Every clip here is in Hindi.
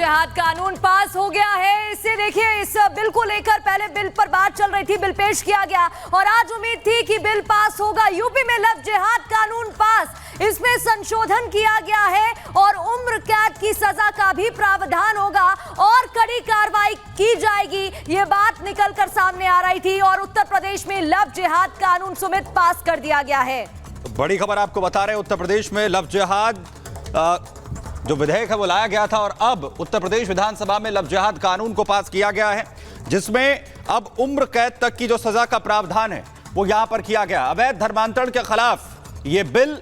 जिहाद कानून पास हो गया है। इसे देखिए, इस बिल को लेकर पहले बिल पर बात चल रही थी, बिल पेश किया गया और आज उम्मीद थी कि बिल पास होगा। यूपी में लव जिहाद कानून पास, इसमें संशोधन किया गया है और उम्र कैद की सजा का भी प्रावधान होगा और कड़ी कार्रवाई की जाएगी। ये बात निकलकर सामने आ रही थी और उत्तर प्रदेश में लव जिहाद कानून सुमित पास कर दिया गया है। बड़ी खबर आपको बता रहे हैं, उत्तर प्रदेश में लव जिहाद जो विधेयक है वो लाया गया था और अब उत्तर प्रदेश विधानसभा में लव जिहाद कानून को पास किया गया है, जिसमें अब उम्र कैद तक की जो सजा का प्रावधान है वो यहां पर किया गया। अवैध धर्मांतरण के खिलाफ ये बिल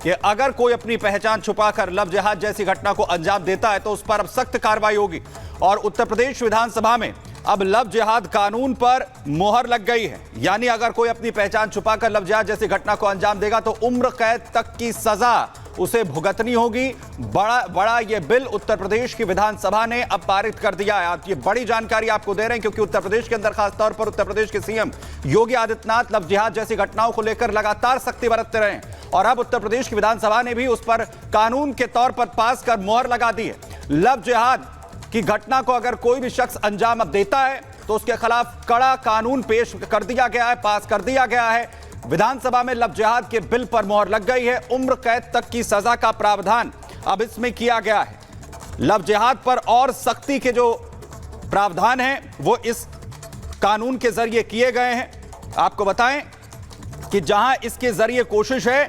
कि अगर कोई अपनी पहचान छुपाकर लव जिहाद जैसी घटना को अंजाम देता है तो उस पर अब सख्त कार्रवाई होगी और उत्तर प्रदेश विधानसभा में अब लव जिहाद कानून पर मोहर लग गई है। यानी अगर कोई अपनी पहचान छुपाकर लव जिहाद जैसी घटना को अंजाम देगा तो उम्र कैद तक की सजा उसे भुगतनी होगी। बड़ा ये बिल उत्तर प्रदेश की विधानसभा ने अब पारित कर दिया है। आप ये बड़ी जानकारी आपको दे रहे हैं क्योंकि उत्तर प्रदेश के अंदर खासतौर पर उत्तर प्रदेश के सीएम योगी आदित्यनाथ लव जिहाद जैसी घटनाओं को लेकर लगातार सख्ती बरतते रहे और अब उत्तर प्रदेश की विधानसभा ने भी उस पर कानून के तौर पर पास कर मोहर लगा दी है। लव जिहाद की घटना को अगर कोई भी शख्स अंजाम अब देता है तो उसके खिलाफ कड़ा कानून पेश कर दिया गया है, पास कर दिया गया है। विधानसभा में लव जिहाद के बिल पर मोहर लग गई है। उम्र कैद तक की सजा का प्रावधान अब इसमें किया गया है। लव जिहाद पर और सख्ती के जो प्रावधान हैं वो इस कानून के जरिए किए गए हैं। आपको बताएं कि जहां इसके जरिए कोशिश है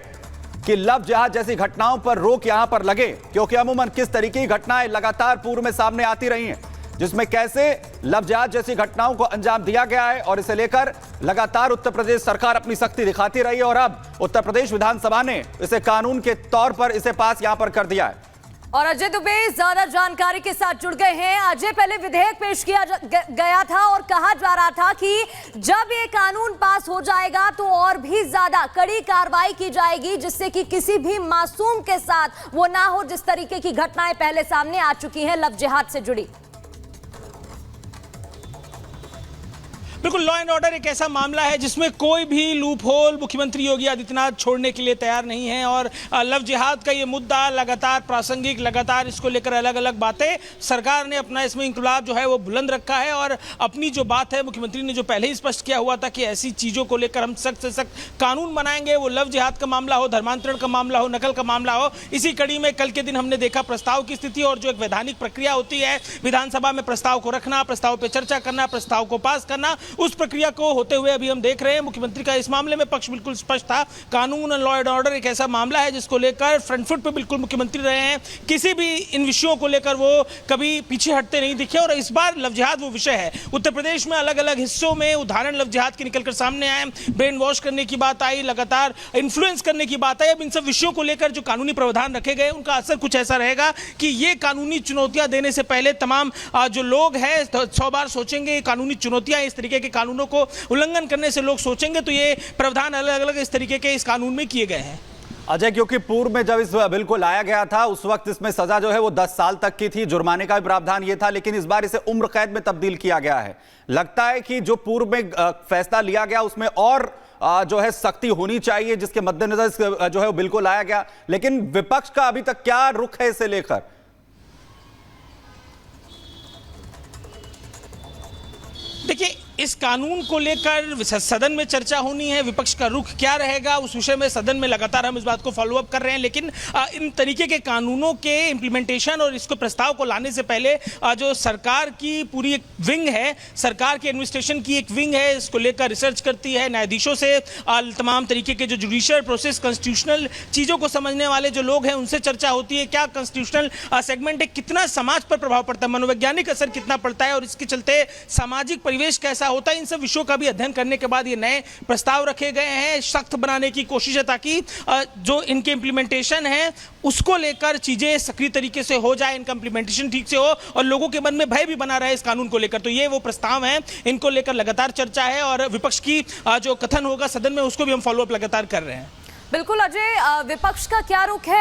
कि लव जिहाद जैसी घटनाओं पर रोक यहां पर लगे, क्योंकि अमूमन किस तरीके की घटनाएं लगातार पूर्व में सामने आती रही हैं जिसमें कैसे लव जिहाद जैसी घटनाओं को अंजाम दिया गया है और इसे लेकर लगातार उत्तर प्रदेश सरकार अपनी सख्ती दिखाती रही है और अब उत्तर प्रदेश विधानसभा ने इसे कानून के तौर पर इसे पास यहां पर कर दिया है। और अजय दुबे ज्यादा जानकारी के साथ जुड़ गए हैं। अजय, पहले विधेयक पेश किया गया था और कहा जा रहा था कि जब ये कानून पास हो जाएगा तो और भी ज्यादा कड़ी कार्रवाई की जाएगी जिससे कि किसी भी मासूम के साथ वो ना हो जिस तरीके की घटनाएं पहले सामने आ चुकी हैं लव जिहाद से जुड़ी। बिल्कुल, लॉ एंड ऑर्डर एक ऐसा मामला है जिसमें कोई भी लूप होल मुख्यमंत्री योगी आदित्यनाथ छोड़ने के लिए तैयार नहीं है और लव जिहाद का ये मुद्दा लगातार प्रासंगिक, लगातार इसको लेकर अलग अलग बातें सरकार ने अपना इसमें इंकलाब जो है वो बुलंद रखा है और अपनी जो बात है मुख्यमंत्री ने जो पहले ही स्पष्ट किया हुआ था कि ऐसी चीज़ों को लेकर हम सख्त से सख्त कानून बनाएंगे, वो लव जिहाद का मामला हो, धर्मांतरण का मामला हो, नकल का मामला हो। इसी कड़ी में कल के दिन हमने देखा प्रस्ताव की स्थिति और जो एक वैधानिक प्रक्रिया होती है विधानसभा में प्रस्ताव को रखना, प्रस्ताव पर चर्चा करना, प्रस्ताव को पास करना, उस प्रक्रिया को होते हुए अभी हम देख रहे हैं मुख्यमंत्री का इस मामले में पक्ष बिल्कुल स्पष्ट था। कानून और लॉ एंड ऑर्डर एक ऐसा मामला है जिसको लेकर फ्रंट फुट पे बिल्कुल मुख्यमंत्री रहे हैं। किसी भी इन विषयों को लेकर वो कभी पीछे हटते नहीं दिखे और इस बार लव जिहाद वो विषय है। उत्तर प्रदेश में अलग अलग हिस्सों में उदाहरण लव जिहाद के निकलकर सामने आए, ब्रेन वॉश करने की बात आई, लगातार इन्फ्लुएंस करने की बात आई। अब इन सब विषयों को लेकर जो कानूनी प्रावधान रखे गए उनका असर कुछ ऐसा रहेगा कि ये कानूनी चुनौतियां देने से पहले तमाम जो लोग हैं 100 बार सोचेंगे। कानूनी चुनौतियां इस तरीके के कानूनों को उल्लंघन करने से लोग सोचेंगे, तो ये प्रावधान अलग अलग इस तरीके के इस कानून में किए गए हैं। अजय, क्योंकि पूर्व में जब इस बिल को लाया गया था उस वक्त इसमें सजा जो है वो 10 साल तक की थी, जुर्माने का भी प्रावधान ये था, लेकिन इस बार इसे उम्र कैद में तब्दील किया गया है। लगता है कि जो पूर्व में फैसला लिया गया उसमें और जो है सख्ती होनी चाहिए जिसके मद्देनजर जो है वो बिल को लाया गया, लेकिन विपक्ष का अभी तक क्या रुख है इसे लेकर? देखिए, इस कानून को लेकर सदन में चर्चा होनी है, विपक्ष का रुख क्या रहेगा उस विषय में सदन में लगातार हम इस बात को फॉलो अप कर रहे हैं। लेकिन इन तरीके के कानूनों के इम्प्लीमेंटेशन और इसको प्रस्ताव को लाने से पहले जो सरकार की पूरी एक विंग है, सरकार के एडमिनिस्ट्रेशन की एक विंग है, इसको लेकर रिसर्च करती है, न्यायाधीशों से तमाम तरीके के जो जुडिशियल प्रोसेस, कॉन्स्टिट्यूशनल चीज़ों को समझने वाले जो लोग हैं उनसे चर्चा होती है। क्या कॉन्स्टिट्यूशनल सेगमेंट है, कितना समाज पर प्रभाव पड़ता है, मनोवैज्ञानिक असर कितना पड़ता है और इसके चलते सामाजिक परिवेश कैसा होता है, इन सब विषयों का भी अध्ययन करने के बाद ये नए प्रस्ताव रखे गए हैं। सख्त बनाने की कोशिश है ताकि जो इनके इंप्लीमेंटेशन है उसको लेकर चीजें सक्रिय तरीके से हो जाए, इनका इंप्लीमेंटेशन ठीक से हो और लोगों के मन में भय भी बना रहे इस कानून को लेकर। तो ये वो प्रस्ताव हैं, इनको लेकर लगातार चर्चा है और विपक्ष की जो कथन होगा सदन में उसको भी हम फॉलोअप लगातार कर रहे हैं। बिल्कुल अजय, विपक्ष का क्या रुख है?